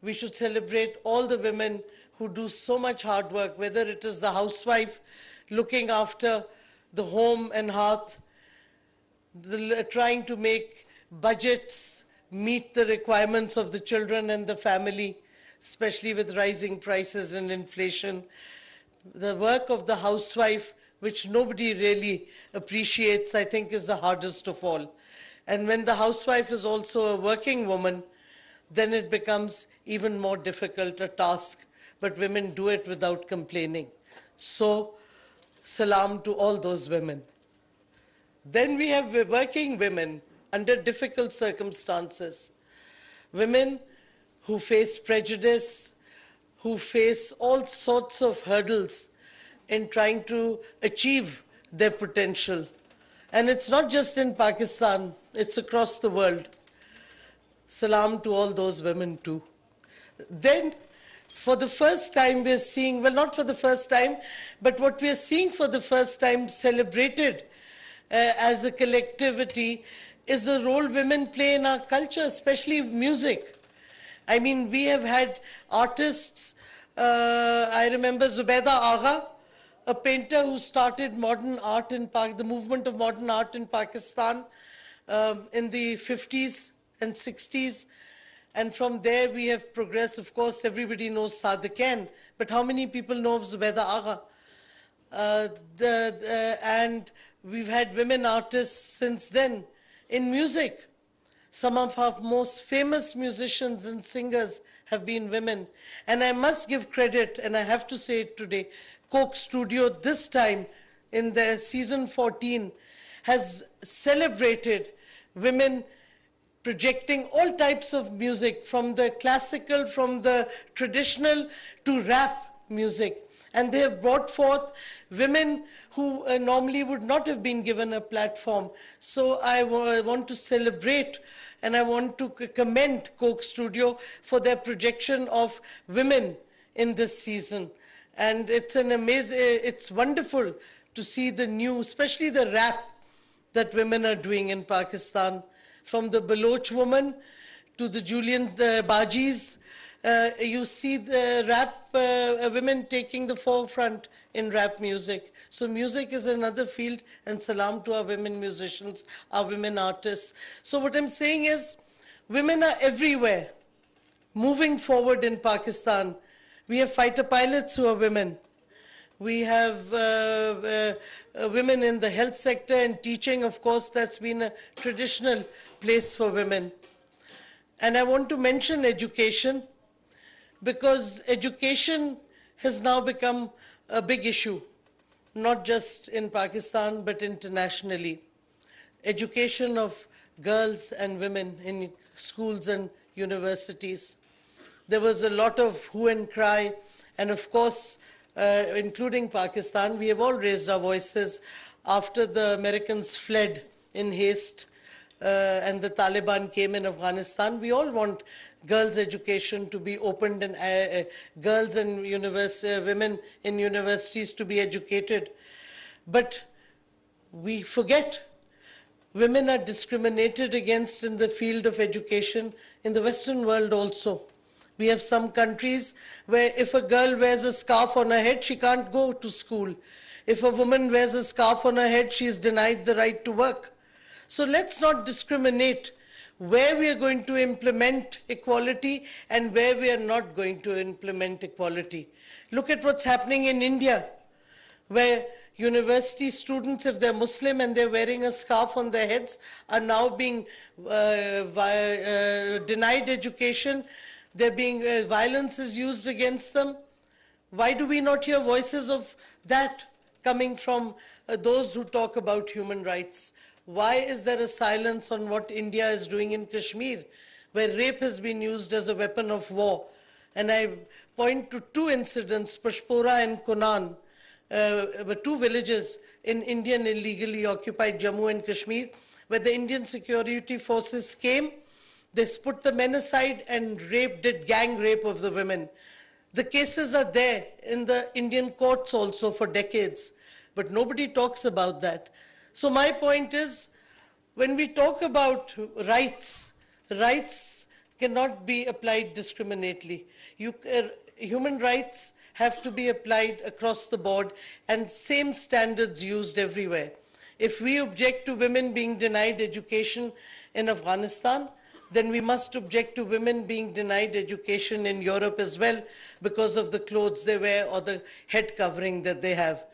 We should celebrate all the women who do so much hard work, whether it is the housewife looking after the home and hearth, trying to make budgets meet the requirements of the children and the family, especially with rising prices and inflation. The work of the housewife, which nobody really appreciates, I think is the hardest of all. And when the housewife is also a working woman, then it becomes even more difficult a task, but women do it without complaining. So, salam to all those women. Then we have working women under difficult circumstances. Women who face prejudice, who face all sorts of hurdles in trying to achieve their potential. And it's not just in Pakistan, it's across the world. Salam to all those women too. Then, for the first time we're seeing, well, not for the first time, but what we're seeing for the first time celebrated as a collectivity is the role women play in our culture, especially music. I mean, we have had artists, I remember Zubaida Agha, a painter who started modern art in the movement of modern art in Pakistan in the 50s and 60s. And from there we have progressed. Of course, everybody knows Sadiqain, but how many people know of Zubaida Agha? And we've had women artists since then. In music, some of our most famous musicians and singers have been women. And I must give credit, and I have to say it today, Coke Studio this time in their season 14 has celebrated women projecting all types of music, from the classical, from the traditional to rap music. And they have brought forth women who normally would not have been given a platform. So I want to celebrate and I want to commend Coke Studio for their projection of women in this season. And it's an amazing, it's wonderful to see the new, especially the rap that women are doing in Pakistan. From the Baloch woman to the Julian Bajis, you see the rap women taking the forefront in rap music. So music is another field, and salam to our women musicians, our women artists. So what I'm saying is, women are everywhere, moving forward in Pakistan. We have fighter pilots who are women. We have women in the health sector and teaching. Of course, that's been a traditional place for women. And I want to mention education, because education has now become a big issue, not just in Pakistan, but internationally. Education of girls and women in schools and universities. There was a lot of hue and cry, and of course, including Pakistan, we have all raised our voices after the Americans fled in haste and the Taliban came in Afghanistan. We all want girls' education to be opened and girls and women in universities to be educated. But we forget women are discriminated against in the field of education in the Western world also. We have some countries where if a girl wears a scarf on her head, she can't go to school. If a woman wears a scarf on her head, she is denied the right to work. So let's not discriminate where we are going to implement equality and where we are not going to implement equality. Look at what's happening in India, where university students, if they're Muslim and they're wearing a scarf on their heads, are now being denied education. They're being, violence is used against them. Why do we not hear voices of that coming from those who talk about human rights? Why is there a silence on what India is doing in Kashmir, where rape has been used as a weapon of war? And I point to two incidents, Pashpora and Kunan, were two villages in Indian illegally occupied Jammu and Kashmir, where the Indian security forces came. They put the men aside and did gang rape of the women. The cases are there in the Indian courts also for decades, but nobody talks about that. So my point is, when we talk about rights, rights cannot be applied discriminately. Human rights have to be applied across the board and same standards used everywhere. If we object to women being denied education in Afghanistan, then we must object to women being denied education in Europe as well because of the clothes they wear or the head covering that they have.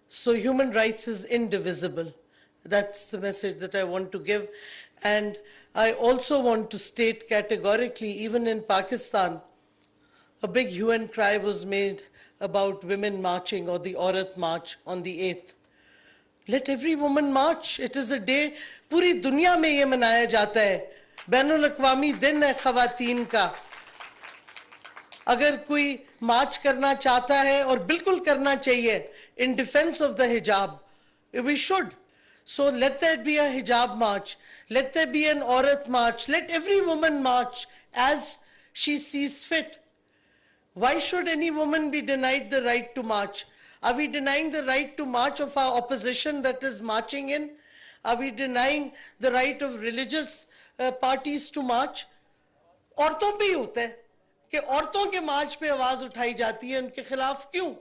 So human rights is indivisible. That's the message that I want to give. And I also want to state categorically, even in Pakistan, a big hue and cry was made about women marching or the Aurat March on the 8th. Let every woman march. It is a day, पूरी दुनिया में ये मनाया जाता है. बैनुल अक़वामी दिन है ख़वातीन का. अगर कोई मार्च करना चाहता है और बिल्कुल करना चाहिए in defense of the hijab, we should. So let there be a hijab march. Let there be an Aurat march. Let every woman march as she sees fit. Why should any woman be denied the right to march? Are we denying the right to march of our opposition that is marching in? Are we denying the right of religious parties to march? औरतों पे ही होता है कि औरतों के मार्च पे आवाज उठाई जाती है, उनके खिलाफ क्यों?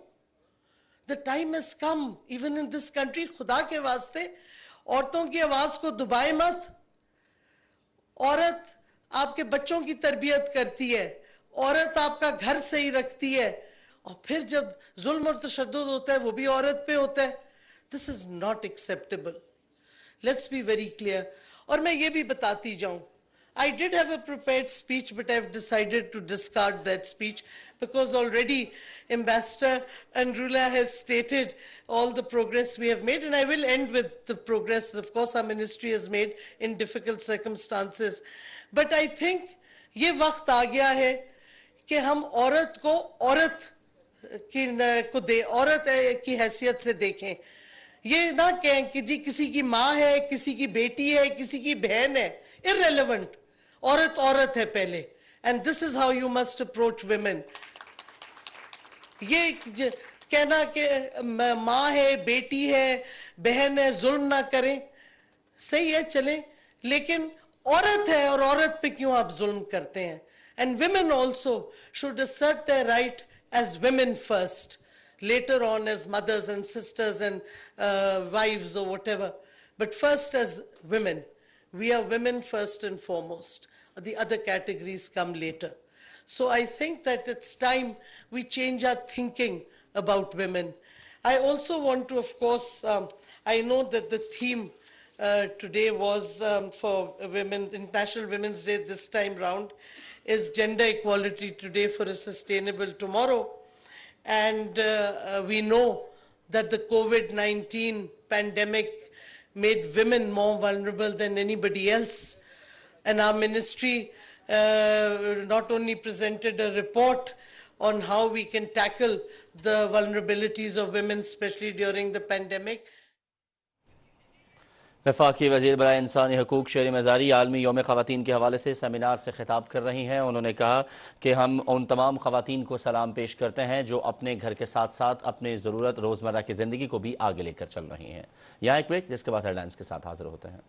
The time has come, even in this country, खुदा के वास्ते औरतों की आवाज को दबाए मत. औरत आपके बच्चों की तरबियत करती है, औरत आपका घर सही रखती है, और फिर जब जुल्म और तशद्दुद होता है वो भी औरत पे होता है. This is not acceptable. Let's be very clear. और मैं ये भी बताती जाऊं, I did have a prepared speech, but I've decided to discard that speech because already Ambassador Andrula has stated all the progress we have made, and I will end with the progress, of course, our ministry has made in difficult circumstances. But I think ये वक्त आ गया है कि हम औरत को औरत की हैसियत से देखें. ये ना कहें कि जी किसी की माँ है, किसी की बेटी है, किसी की बहन है. Irrelevant. औरत औरत है पहले. And this is how you must approach women. ये कहना कि माँ है, बेटी है, बहन है, जुल्म ना करें, सही है चलें, लेकिन औरत है और औरत पे क्यों आप जुल्म करते हैं? And women also should assert their right as women first, later on as mothers and sisters and wives or whatever, but first as women. We are women first and foremost. The other categories come later. So I think that it's time we change our thinking about women. I also want to, of course, I know that the theme today was for Women, International Women's Day this time round, is gender equality today for a sustainable tomorrow. And we know that the COVID-19 pandemic made women more vulnerable than anybody else. And our ministry not only presented a report on how we can tackle the vulnerabilities of women, especially during the pandemic. वफाकी वजीर बराए इंसानी हकूक़ शेर मजारी आलमी यौम ख़वातीन के हवाले से सेमिनार से खिताब कर रही हैं. उन्होंने कहा कि हम उन तमाम ख़वातीन को सलाम पेश करते हैं जो अपने घर के साथ साथ अपनी ज़रूरत रोज़मर्रा की ज़िंदगी को भी आगे लेकर चल रही हैं. यहाँ एक ब्रेक, जिसके बाद हेडलाइंस के साथ हाजिर होते हैं.